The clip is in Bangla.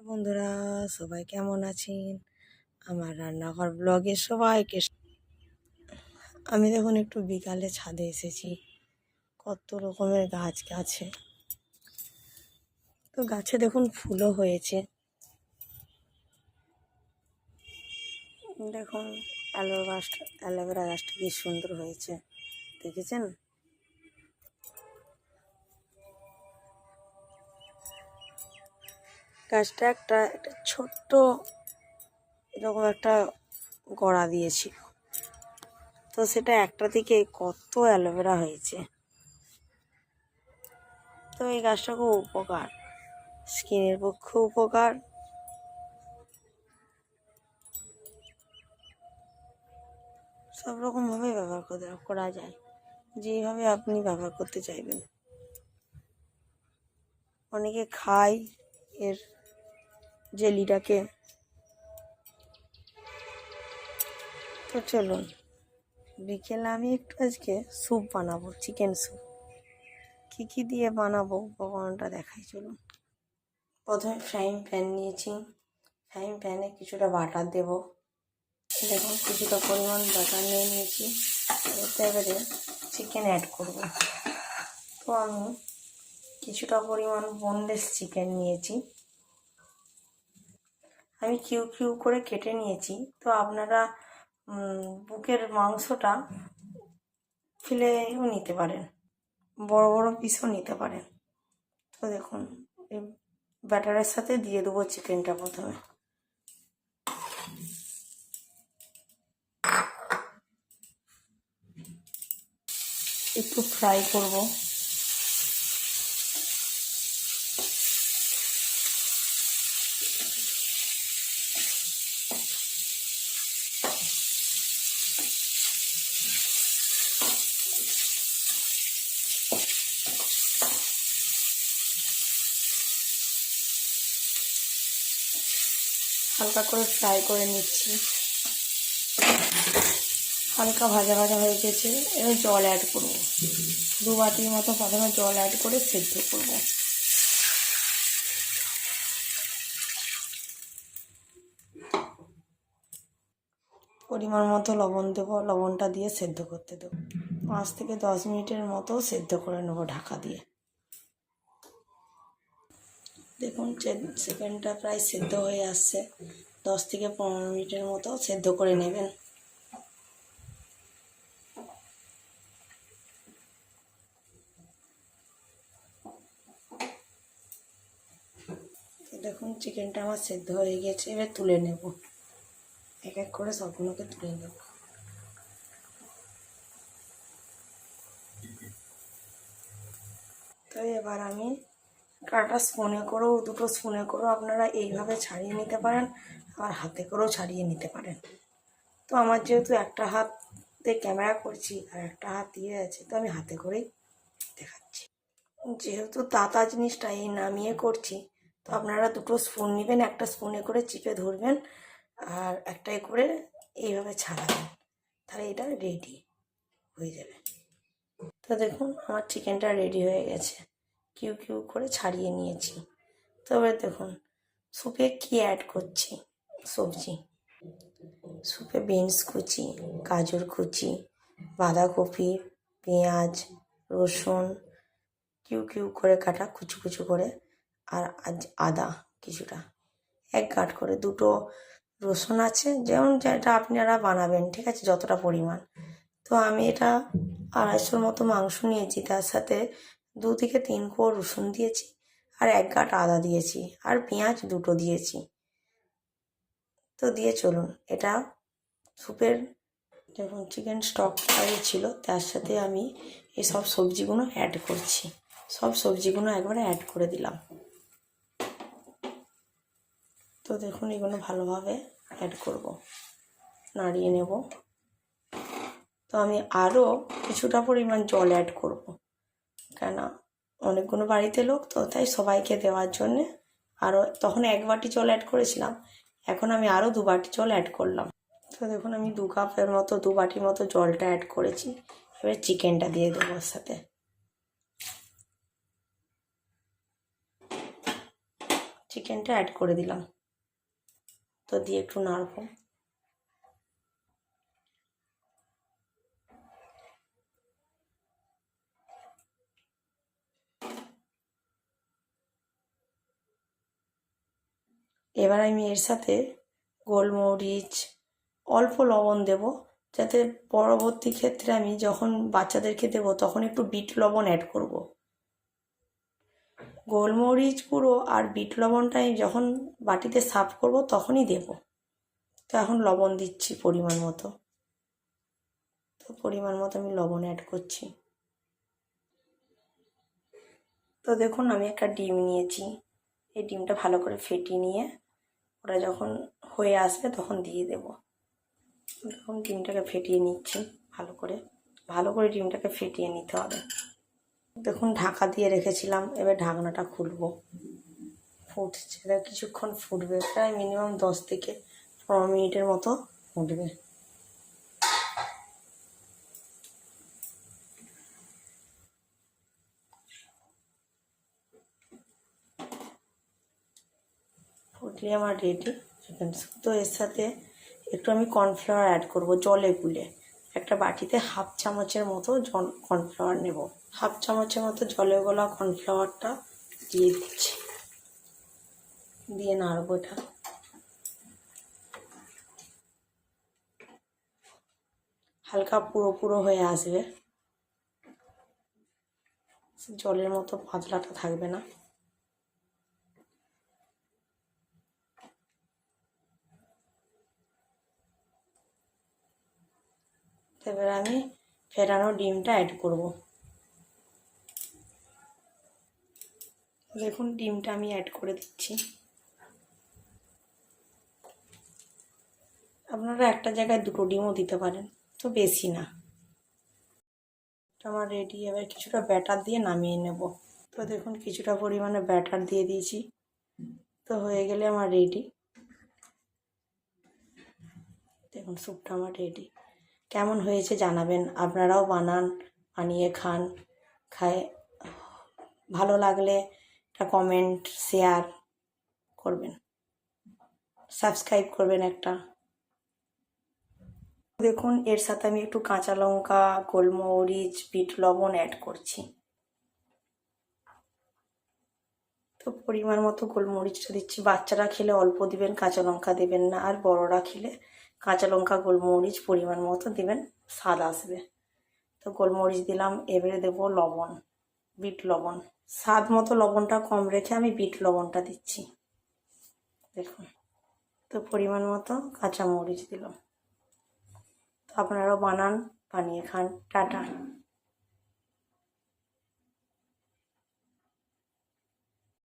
বন্ধুরা, সবাই কেমন আছেন? আমার রান্নাঘর ব্লগে সবাইকে আমি দেখুন একটু বিকালে ছাদে এসেছি। কত রকমের গাছ গাছে, তো গাছে দেখুন ফুলও হয়েছে। দেখুন অ্যালোভেরা গাছটা কি সুন্দর হয়েছে, দেখেছেন? গাছটা একটা ছোট্ট এরকম একটা গোড়া দিয়েছিল, তো সেটা একটা থেকে কত অ্যালোভেরা হয়েছে। তো এই গাছটা খুব উপকার, স্কিনের পক্ষে উপকার। সব রকমভাবে ব্যবহার করা যায়, যেভাবে আপনি ব্যবহার করতে চাইবেন। অনেকে খায় এর জেলিটাকে। তো চলুন, বিকেলে আমি একটু আজকে স্যুপ বানাবো, চিকেন স্যুপ। কী দিয়ে বানাবো উপকরণটা দেখাই, চলুন। প্রথমে ফ্রাইং প্যান নিয়েছি, ফ্রাইং প্যানে কিছুটা বাটার দেব। দেখুন কিছুটা পরিমাণ বাটার নিয়ে নিয়েছি, এতে এবারে চিকেন অ্যাড করব। তো আমি কিছুটা পরিমাণ বোনলেস চিকেন নিয়েছি, আমি কিউ করে কেটে নিয়েছি। তো আপনারা বুকের মাংসটা ফেলেও নিতে পারেন, বড় বড় পিসও নিতে পারেন। তো দেখুন, এই ব্যাটারের সাথে দিয়ে দেবো চিকেনটা। প্রথমে একটু ফ্রাই করব। হালকা করে ফ্রাই করে নিচ্ছি, হালকা ভাজা ভাজা হয়ে গেছে। এবার জল অ্যাড করব, 2 বাটির মতো প্রথমে জল অ্যাড করে সেদ্ধ করব। পরিমাণ মতো লবণ দেবো, লবণটা দিয়ে সেদ্ধ করতে দেবো। 5 থেকে 10 মিনিটের মতো সেদ্ধ করে নেবো ঢাকা দিয়ে। দেখুন চিকেনটা প্রায় সেদ্ধ হয়ে আসছে, 10 থেকে 15 মিনিটের মতো সেদ্ধ করে নেবেন। দেখুন চিকেনটা আমার সেদ্ধ হয়ে গেছে, এবার তুলে নেব, এক এক করে সবগুলোকে তুলে নেব। তো এবার আমি কাটা স্পুনে করেও, 2টো স্পুনে করেও আপনারা এইভাবে ছাড়িয়ে নিতে পারেন, আর হাতে করেও ছাড়িয়ে নিতে পারেন। তো আমার যেহেতু একটা হাতে ক্যামেরা করছি আর একটা হাত দিয়ে আছে, তো আমি হাতে করেই দেখাচ্ছি। যেহেতু তাতা জিনিসটা এই নামিয়ে করছি, তো আপনারা 2টো স্পুন নেবেন, একটা স্পুনে করে চিপে ধরবেন আর একটাই করে এইভাবে ছাড়াবেন, তাহলে এটা রেডি হয়ে যাবে। তো দেখুন আমার চিকেনটা রেডি হয়ে গেছে, কিউ করে ছাড়িয়ে নিয়েছি। তবে দেখুন স্যুপে কি অ্যাড করছি, সবজি। স্যুপে বিনস কুচি, গাজর কুচি, বাঁধাকপি, পেঁয়াজ, রসুন কিউ করে কাটা কুচু করে, আর আদা কিছুটা, 1 গাঁট করে। 2টো রসুন আছে, যেমন যেটা আপনারা বানাবেন, ঠিক আছে, যতটা পরিমাণ। তো আমি এটা 250 মতো মাংস নিয়েছি, তার সাথে 2 থেকে 3 কোয়া রসুন দিয়েছি, আর 1 গাঁট আদা দিয়েছি, আর পেঁয়াজ 2টো দিয়েছি। তো দিয়ে চলুন, এটা স্যুপের যখন চিকেন স্টকটা ছিল তার সাথে আমি এই সব সবজিগুলো অ্যাড করছি। সব সবজিগুলো একবারে অ্যাড করে দিলাম। তো দেখুন এগুলো ভালোভাবে অ্যাড করব, নাড়িয়ে নেব। তো আমি আরও কিছুটা পরিমাণ জল অ্যাড করব, কেন অনেকগুলো বাড়িতে লোক, তো তাই সবাইকে দেওয়ার জন্যে আরও, তখন 1 বাটি জল অ্যাড করেছিলাম, এখন আমি আরও 2 বাটি জল অ্যাড করলাম। তো দেখুন আমি 2 কাপের মতো 2 বাটির মতো জলটা অ্যাড করেছি। এবার চিকেনটা দিয়ে দেবো ওর সাথে। চিকেনটা অ্যাড করে দিলাম। তো দিয়ে একটু নাড়বো। এবার আমি এর সাথে গোলমরিচ, অল্প লবণ দেব, যাতে পরবর্তী ক্ষেত্রে আমি যখন বাচ্চাদেরকে দেবো তখন একটু বিট লবণ অ্যাড করব। গোলমরিচ গুঁড়ো আর বিট লবণটা আমি যখন বাটিতে সার্ভ করব তখনই দেব। তো এখন লবণ দিচ্ছি পরিমাণ মতো। তো পরিমাণ মতো আমি লবণ অ্যাড করছি। তো দেখুন আমি একটা ডিম নিয়েছি, এই ডিমটা ভালো করে ফেটিয়ে নিয়ে ওটা যখন হয়ে আসবে তখন দিয়ে দেব। দেখুন ডিমটাকে ফেটিয়ে নিচ্ছি ভালো করে ডিমটাকে ফেটিয়ে নিতে হবে। দেখুন ঢাকা দিয়ে রেখেছিলাম, এবার ঢাকনাটা খুলবো। ফুটছে, এটা কিছুক্ষণ ফুটবে, প্রায় মিনিমাম 10 থেকে 15 মিনিটের মতো ফুটবে। ফুটলে আমার রেডি চিকেন স্যুপ। তো এর সাথে একটু আমি কর্নফ্লাওয়ার অ্যাড করব জলে গুলে। একটা বাটিতে হাফ চামচের মতো কর্নফ্লাওয়ার নেব। হাফ চামচের মতো জলে গোলা কর্নফ্লাওয়ারটা দিয়ে দিচ্ছি, দিয়ে নাড়বো। এটা হালকা পুরো পুরো হয়ে আসবে, জলের মতো পাতলাটা থাকবে না। এবার আমি ফেটানো ডিমটা অ্যাড করব। দেখুন ডিমটা আমি অ্যাড করে দিচ্ছি। আপনারা একটা জায়গায় দুটো ডিমও দিতে পারেন, তো বেশি না। আমার রেডি। এবার কিছুটা ব্যাটার দিয়ে নামিয়ে নেব। তো দেখুন কিছুটা পরিমাণে ব্যাটার দিয়ে দিয়েছি। তো হয়ে গেলে আমার রেডি। দেখুন স্যুপটা আমার রেডি। কেমন হয়েছে জানাবেন, আপনারাও বানিয়ে খায় ভালো লাগলে একটা কমেন্ট শেয়ার করবেন, সাবস্ক্রাইব করবেন একটা। দেখুন এর সাথে আমি একটু কাঁচা লঙ্কা, গোলমরিচ, বিট লবণ অ্যাড করছি। তো পরিমাণ মতো গোলমরিচটা দিচ্ছি। বাচ্চারা খেলে অল্প দিবেন, কাঁচা লঙ্কা দেবেন না। আর বড়রা খেলে কাঁচা লঙ্কা গোলমরিচ পরিমাণ মতো দিবেন, স্বাদ আসবে। তো গোলমরিচ দিলাম। এবারে দেবো লবণ, বিট লবণ। স্বাদ মতো লবণটা কম রেখে আমি বিট লবণটা দিচ্ছি। দেখুন, তো পরিমাণ মতো কাঁচা মরিচ দিলাম। তো আপনারাও বানিয়ে খান। টাটা।